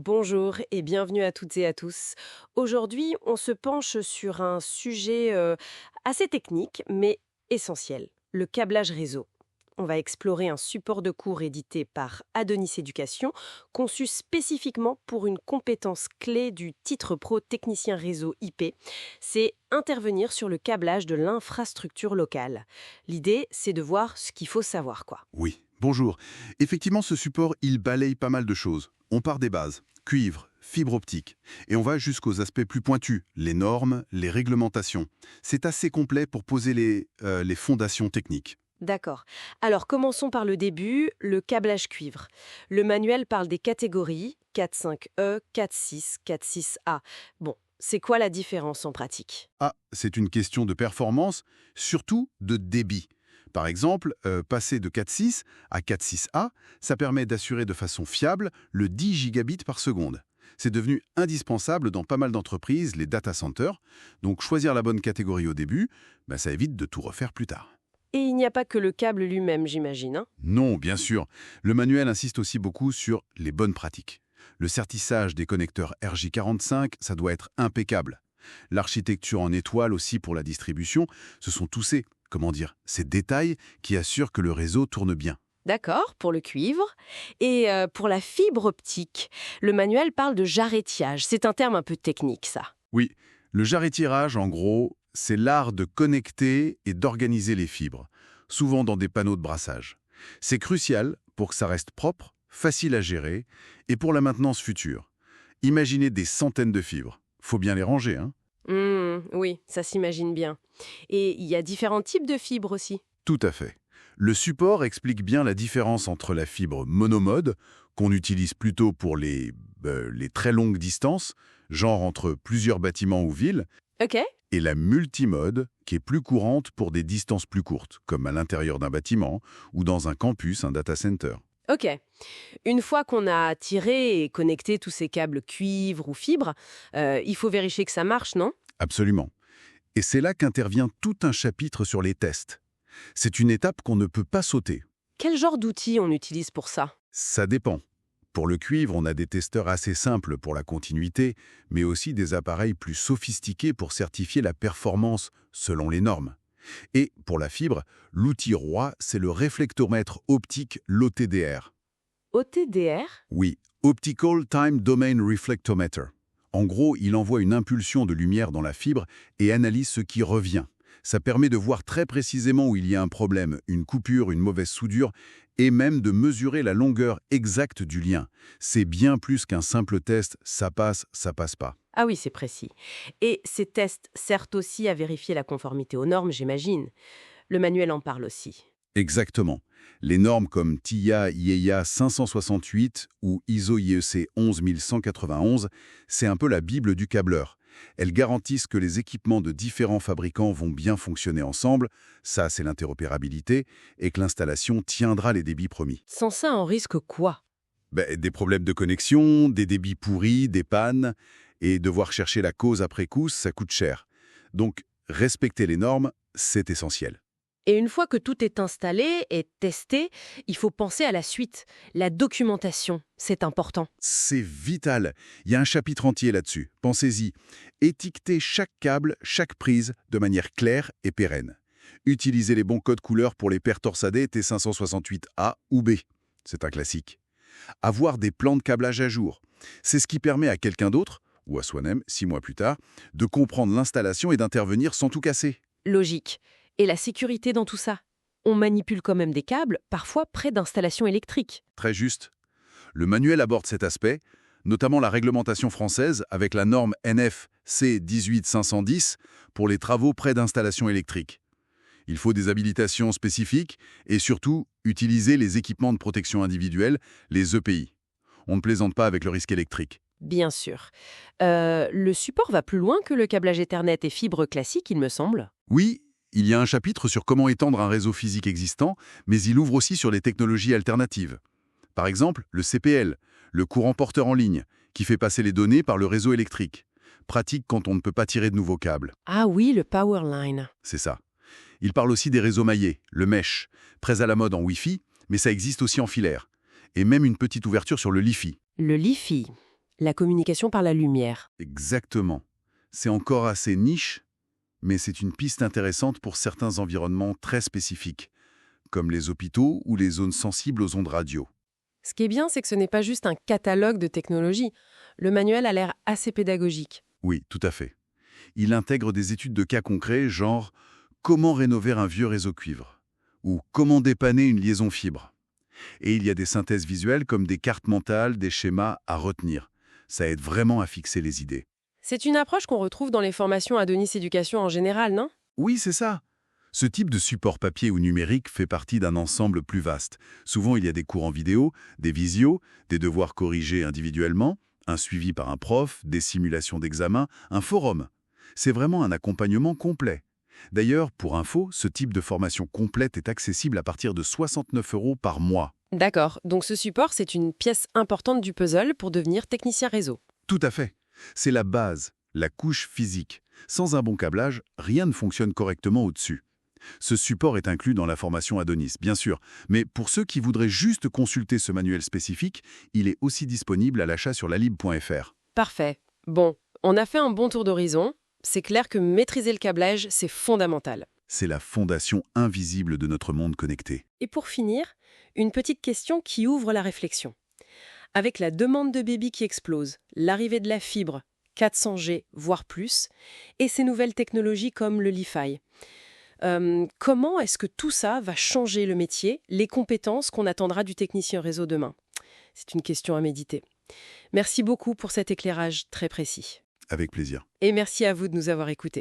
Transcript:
Bonjour et bienvenue à toutes et à tous. Aujourd'hui, on se penche sur un sujet assez technique mais essentiel, le câblage réseau. On va explorer un support de cours édité par Adonis Éducation, conçu spécifiquement pour une compétence clé du titre pro technicien réseau IP, c'est intervenir sur le câblage de l'infrastructure locale. L'idée, c'est de voir ce qu'il faut savoir, quoi. Oui, bonjour. Effectivement, ce support, il balaye pas mal de choses. On part des bases, cuivre, fibre optique, et on va jusqu'aux aspects plus pointus, les normes, les réglementations. C'est assez complet pour poser les fondations techniques. D'accord. Alors commençons par le début, le câblage cuivre. Le manuel parle des catégories 4.5e, 4.6, 4.6a. Bon, c'est quoi la différence en pratique? Ah, c'est une question de performance, surtout de débit. Par exemple, passer de 4.6 à 4.6a, ça permet d'assurer de façon fiable le 10 gigabits par seconde. C'est devenu indispensable dans pas mal d'entreprises, les data centers. Donc choisir la bonne catégorie au début, ça évite de tout refaire plus tard. Et il n'y a pas que le câble lui-même, j'imagine, hein? Non, bien sûr. Le manuel insiste aussi beaucoup sur les bonnes pratiques. Le sertissage des connecteurs RJ45, ça doit être impeccable. L'architecture en étoile aussi pour la distribution, ce sont tous ces détails qui assurent que le réseau tourne bien. D'accord, pour le cuivre. Et pour la fibre optique, le manuel parle de jarretiage. C'est un terme un peu technique, ça. Oui, le jarretirage, en gros, c'est l'art de connecter et d'organiser les fibres, souvent dans des panneaux de brassage. C'est crucial pour que ça reste propre, facile à gérer, et pour la maintenance future. Imaginez des centaines de fibres. Faut bien les ranger, hein? Oui, ça s'imagine bien. Et il y a différents types de fibres aussi. Tout à fait. Le support explique bien la différence entre la fibre monomode, qu'on utilise plutôt pour les très longues distances, genre entre plusieurs bâtiments ou villes, Ok. et la multimode, qui est plus courante pour des distances plus courtes, comme à l'intérieur d'un bâtiment ou dans un campus, un data center. Ok. Une fois qu'on a tiré et connecté tous ces câbles cuivre ou fibre, il faut vérifier que ça marche, non? Absolument. Et c'est là qu'intervient tout un chapitre sur les tests. C'est une étape qu'on ne peut pas sauter. Quel genre d'outils on utilise pour ça? Ça dépend. Pour le cuivre, on a des testeurs assez simples pour la continuité, mais aussi des appareils plus sophistiqués pour certifier la performance selon les normes. Et pour la fibre, l'outil roi, c'est le réflectomètre optique l'OTDR. OTDR? Oui, Optical Time Domain Reflectometer. En gros, il envoie une impulsion de lumière dans la fibre et analyse ce qui revient. Ça permet de voir très précisément où il y a un problème, une coupure, une mauvaise soudure, et même de mesurer la longueur exacte du lien. C'est bien plus qu'un simple test, ça passe pas. Ah oui, c'est précis. Et ces tests servent aussi à vérifier la conformité aux normes, j'imagine. Le manuel en parle aussi. Exactement. Les normes comme TIA IEA 568 ou ISO IEC 11191, c'est un peu la bible du câbleur. Elles garantissent que les équipements de différents fabricants vont bien fonctionner ensemble, ça c'est l'interopérabilité, et que l'installation tiendra les débits promis. Sans ça, on risque quoi? Des problèmes de connexion, des débits pourris, des pannes, et devoir chercher la cause après coup, ça coûte cher. Donc, respecter les normes, c'est essentiel. Et une fois que tout est installé et testé, il faut penser à la suite. La documentation, c'est important. C'est vital. Il y a un chapitre entier là-dessus. Pensez-y. Étiquetez chaque câble, chaque prise de manière claire et pérenne. Utilisez les bons codes couleurs pour les paires torsadées T568A ou B. C'est un classique. Avoir des plans de câblage à jour. C'est ce qui permet à quelqu'un d'autre, ou à soi-même, 6 mois plus tard, de comprendre l'installation et d'intervenir sans tout casser. Logique. Et la sécurité dans tout ça? On manipule quand même des câbles, parfois près d'installations électriques. Très juste. Le manuel aborde cet aspect, notamment la réglementation française avec la norme NFC 18510 pour les travaux près d'installations électriques. Il faut des habilitations spécifiques et surtout utiliser les équipements de protection individuelle, les EPI. On ne plaisante pas avec le risque électrique. Bien sûr. Le support va plus loin que le câblage Ethernet et fibre classique, il me semble. Oui, il y a un chapitre sur comment étendre un réseau physique existant, mais il ouvre aussi sur les technologies alternatives. Par exemple, le CPL, le courant porteur en ligne, qui fait passer les données par le réseau électrique. Pratique quand on ne peut pas tirer de nouveaux câbles. Ah oui, le Powerline. C'est ça. Il parle aussi des réseaux maillés, le mesh, très à la mode en Wi-Fi, mais ça existe aussi en filaire. Et même une petite ouverture sur le Li-Fi. Le Li-Fi. La communication par la lumière. Exactement. C'est encore assez niche, mais c'est une piste intéressante pour certains environnements très spécifiques, comme les hôpitaux ou les zones sensibles aux ondes radio. Ce qui est bien, c'est que ce n'est pas juste un catalogue de technologies. Le manuel a l'air assez pédagogique. Oui, tout à fait. Il intègre des études de cas concrets, genre comment rénover un vieux réseau cuivre ou comment dépanner une liaison fibre. Et il y a des synthèses visuelles comme des cartes mentales, des schémas à retenir. Ça aide vraiment à fixer les idées. C'est une approche qu'on retrouve dans les formations Adonis Éducation en général, non? Oui, c'est ça. Ce type de support papier ou numérique fait partie d'un ensemble plus vaste. Souvent, il y a des cours en vidéo, des visios, des devoirs corrigés individuellement, un suivi par un prof, des simulations d'examen, un forum. C'est vraiment un accompagnement complet. D'ailleurs, pour info, ce type de formation complète est accessible à partir de 69 € par mois. D'accord, donc ce support, c'est une pièce importante du puzzle pour devenir technicien réseau. Tout à fait. C'est la base, la couche physique. Sans un bon câblage, rien ne fonctionne correctement au-dessus. Ce support est inclus dans la formation Adonis, bien sûr, mais pour ceux qui voudraient juste consulter ce manuel spécifique, il est aussi disponible à l'achat sur lalib.fr. Parfait. Bon, on a fait un bon tour d'horizon. C'est clair que maîtriser le câblage, c'est fondamental. C'est la fondation invisible de notre monde connecté. Et pour finir, une petite question qui ouvre la réflexion. Avec la demande de bébés qui explose, l'arrivée de la fibre, 400G, voire plus, et ces nouvelles technologies comme le Li-Fi, comment est-ce que tout ça va changer le métier, les compétences qu'on attendra du technicien réseau demain? C'est une question à méditer. Merci beaucoup pour cet éclairage très précis. Avec plaisir. Et merci à vous de nous avoir écoutés.